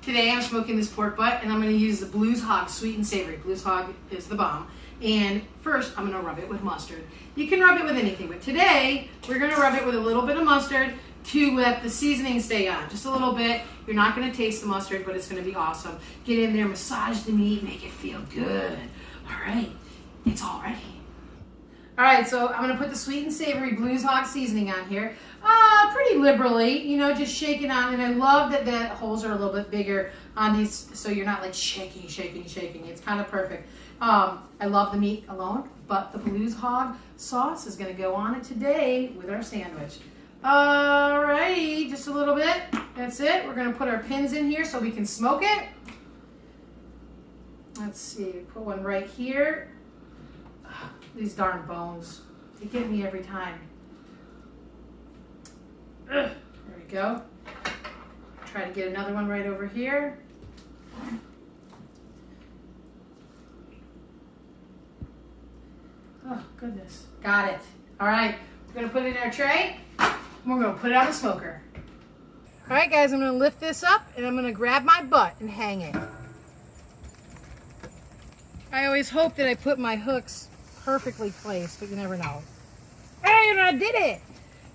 Today I'm smoking this pork butt and I'm going to use the Blues Hog Sweet and Savory. Blues Hog is the bomb. And first I'm going to rub it with mustard. You can rub it with anything, but today we're going to rub it with a little bit of mustard to let the seasoning stay on. Just a little bit. You're not going to taste the mustard, but it's going to be awesome. Get in there, massage the meat, make it feel good. All right, it's all ready. All right, so I'm going to put the Sweet and Savory Blues Hog seasoning on here. Pretty liberally, you know, just shake it on. And I love that the holes are a little bit bigger on these, so you're not like shaking. It's kind of perfect. I love the meat alone, but the Blues Hog sauce is going to go on it today with our sandwich. All right, just a little bit. That's it. We're going to put our pins in here so we can smoke it. Let's see, put one right here. These darn bones, they get me every time. There we go. Try to get another one right over here. Oh, goodness. Got it. All right, we're going to put it in our tray. And we're going to put it on the smoker. All right, guys, I'm going to lift this up, and I'm going to grab my butt and hang it. I always hope that I put my hooks perfectly placed, but you never know. Hey, and I did it!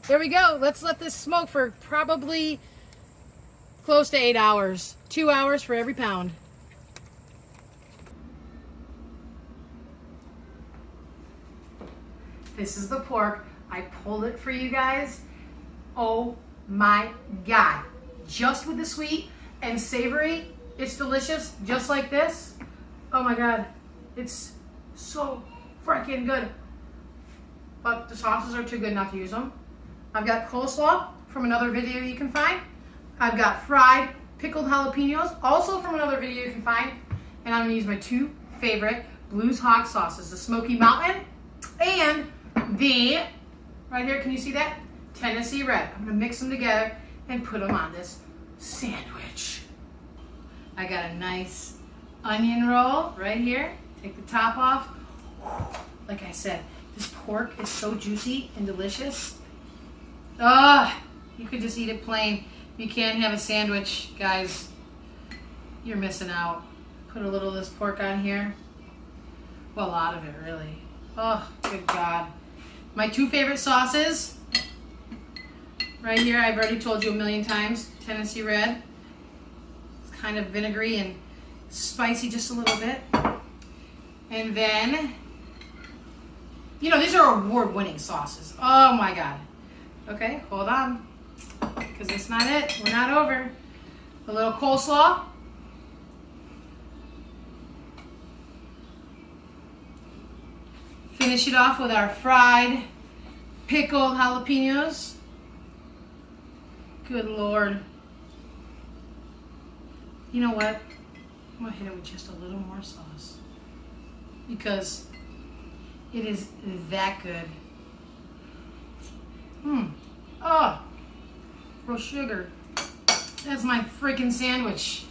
There we go. Let's let this smoke for probably close to 8 hours. 2 hours for every pound. This is the pork. I pulled it for you guys. Oh my God. Just with the sweet and savory, it's delicious, just like this. Oh my God. It's so freaking good. But the sauces are too good not to use them. I've got coleslaw from another video you can find. I've got fried pickled jalapenos, also from another video you can find. And I'm gonna use my two favorite Blues Hog sauces, the Smoky Mountain and the, right here, can you see that? Tennessee Red. I'm gonna mix them together and put them on this sandwich. I got a nice onion roll right here. Take the top off. Like I said, this pork is so juicy and delicious. You could just eat it plain. You can't have a sandwich, guys. You're missing out. Put a little of this pork on here. Well, a lot of it, really. Oh, good God. My two favorite sauces. Right here, I've already told you a million times. Tennessee Red. It's kind of vinegary and spicy just a little bit. And then, you know, these are award-winning sauces. Oh my God. Okay, hold on, because it's not it. We're not over. A little coleslaw. Finish it off with our fried pickled jalapenos. Good Lord. You know what? I'm gonna hit it with just a little more sauce, because it is that good. Oh, real sugar. That's my freaking sandwich.